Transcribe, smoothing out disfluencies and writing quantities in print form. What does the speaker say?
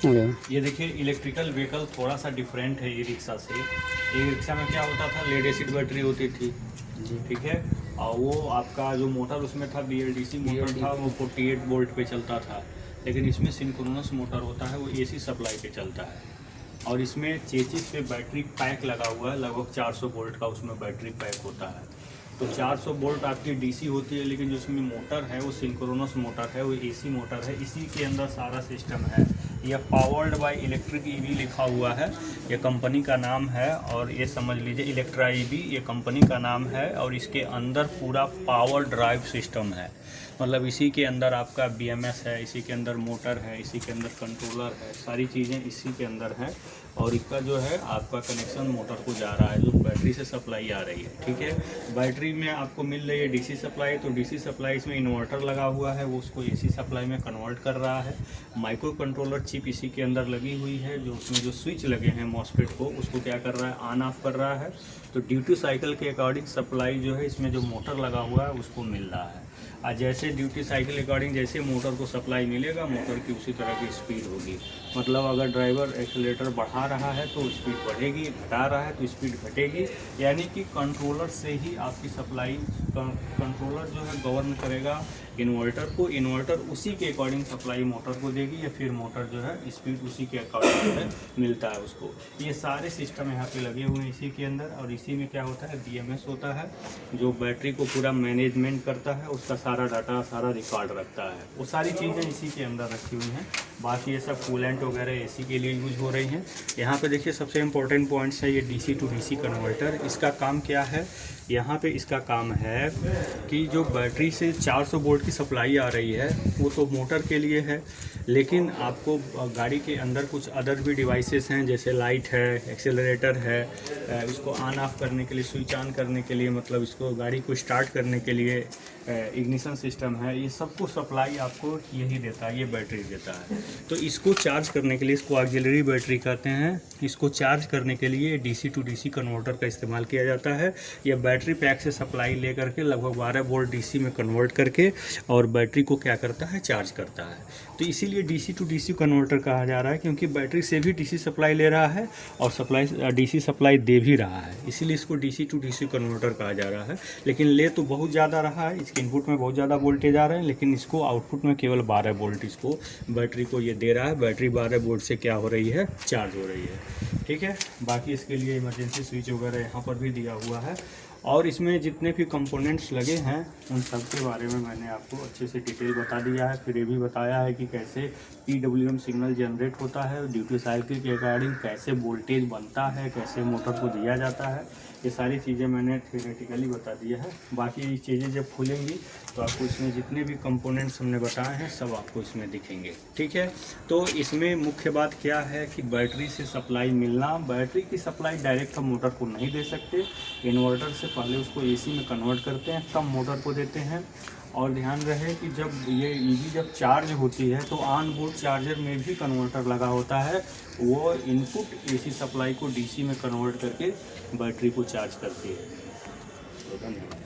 ये देखिए electrical vehicle थोड़ा सा डिफरेंट है ये रिक्शा से। ये रिक्शा में क्या होता था, लेड एसिड बैटरी होती थी, ठीक है। और वो आपका जो मोटर उसमें था BLDC मोटर था, वो 48 वोल्ट पे चलता था। लेकिन इसमें सिंक्रोनस मोटर होता है, वो AC सप्लाई पे चलता है। और इसमें चेचिस पे बैटरी पैक लगा हुआ है, लगभग 400 वोल्ट का उसमें बैटरी पैक होता है। तो 400 वोल्ट आपकी DC होती है, लेकिन जो उसमें मोटर है वो सिंक्रोनस मोटर है, वो AC मोटर है। इसी के अंदर सारा सिस्टम है। यह पावर्ड बाय इलेक्ट्रिक EV लिखा हुआ है, ये कंपनी का नाम है। और ये समझ लीजिए इलेक्ट्रा EV ये कंपनी का नाम है। और इसके अंदर पूरा पावर ड्राइव सिस्टम है, मतलब इसी के अंदर आपका BMS है, इसी के अंदर मोटर है, इसी के अंदर कंट्रोलर है, सारी चीज़ें इसी के अंदर हैं। और इसका जो है आपका कनेक्शन मोटर को जा रहा है, जो बैटरी से सप्लाई आ रही है, ठीक है। बैटरी में आपको मिल रही है DC सप्लाई, तो DC सप्लाई इसमें इन्वर्टर लगा हुआ है, वो उसको AC सप्लाई में कन्वर्ट कर रहा है। माइक्रो कंट्रोलर चिप इसी के अंदर लगी हुई है, जो उसमें जो स्विच लगे हैं मॉसफेट को, उसको क्या कर रहा है, ऑन ऑफ कर रहा है। तो ड्यूटी साइकिल के अकॉर्डिंग सप्लाई जो है इसमें जो मोटर लगा हुआ है उसको मिल रहा है। और जैसे ड्यूटी साइकिल अकॉर्डिंग जैसे मोटर को सप्लाई मिलेगा, मोटर की उसी तरह की स्पीड होगी। मतलब अगर ड्राइवर एक्सीलरेटर बढ़ा रहा है तो स्पीड बढ़ेगी, घटा रहा है तो स्पीड घटेगी। यानी कि कंट्रोलर से ही आपकी सप्लाई, कंट्रोलर जो है गवर्न करेगा इन्वर्टर को, इन्वर्टर उसी के अकॉर्डिंग सप्लाई मोटर को देगी, या फिर मोटर जो है स्पीड उसी के अकॉर्डिंग जो है मिलता है उसको। ये सारे सिस्टम यहाँ पे लगे हुए हैं इसी के अंदर। और इसी में क्या होता है, BMS होता है, जो बैटरी को पूरा मैनेजमेंट करता है, उसका सारा डाटा, सारा रिकॉर्ड रखता है। वो सारी चीज़ें इसी के अंदर रखी हुई हैं। बाकी ये सब कूलेंट वगैरह AC के लिए यूज हो रही हैं। यहाँ पे देखिए सबसे इम्पोर्टेंट पॉइंट्स है ये DC टू DC कन्वर्टर। इसका काम क्या है, यहाँ पे इसका काम है कि जो बैटरी से 400 वोल्ट की सप्लाई आ रही है वो तो मोटर के लिए है, लेकिन आपको गाड़ी के अंदर कुछ अदर भी डिवाइसेस हैं, जैसे लाइट है, एक्सेलरेटर है, इसको ऑन ऑफ करने के लिए, स्विच ऑन करने के लिए, मतलब इसको गाड़ी को स्टार्ट करने के लिए इग्निशन सिस्टम है, ये सबको सप्लाई आपको यही देता है, ये बैटरी देता है। तो इसको चार्ज करने के लिए, इसको ऑक्सिलरी बैटरी कहते हैं, इसको चार्ज करने के लिए DC टू DC कन्वर्टर का इस्तेमाल किया जाता है। यह बैटरी पैक से सप्लाई ले करके लगभग 12 वोल्ट DC में कन्वर्ट करके और बैटरी को क्या करता है, चार्ज करता है। तो इसीलिए DC टू DC कन्वर्टर कहा जा रहा है, क्योंकि बैटरी से भी DC सप्लाई ले रहा है और DC सप्लाई दे भी रहा है, इसीलिए इसको DC टू DC कन्वर्टर कहा जा रहा है। लेकिन ले तो बहुत ज़्यादा रहा है, इसके इनपुट में बहुत ज़्यादा वोल्टेज आ रहा है, लेकिन इसको आउटपुट में केवल 12 वोल्ट इसको बैटरी को ये दे रहा है। बैटरी 12 वोल्ट से क्या हो रही है, चार्ज हो रही है, ठीक है। बाकी इसके लिए इमरजेंसी स्विच वगैरह यहाँ पर भी दिया हुआ है। और इसमें जितने भी कंपोनेंट्स लगे हैं उन सब के बारे में मैंने आपको अच्छे से डिटेल बता दिया है। फिर ये भी बताया है कि कैसे PWM सिग्नल जनरेट होता है, ड्यूटी साइकिल के अकॉर्डिंग कैसे वोल्टेज बनता है, कैसे मोटर को दिया जाता है, ये सारी चीज़ें मैंने थियोरेटिकली बता दिया है। बाकी ये चीज़ें जब खुलेंगी तो आपको इसमें जितने भी कंपोनेंट्स हमने बताए हैं सब आपको इसमें दिखेंगे, ठीक है। तो इसमें मुख्य बात क्या है कि बैटरी से सप्लाई मिलना, बैटरी की सप्लाई डायरेक्ट हम मोटर को नहीं दे सकते, इन्वर्टर से पहले उसको AC में कन्वर्ट करते हैं तब मोटर को देते हैं। और ध्यान रहे कि जब ये EV जब चार्ज होती है तो ऑन बोर्ड चार्जर में भी कन्वर्टर लगा होता है, वो इनपुट AC सप्लाई को DC में कन्वर्ट करके बैटरी को चार्ज करती है। तो धन्यवाद।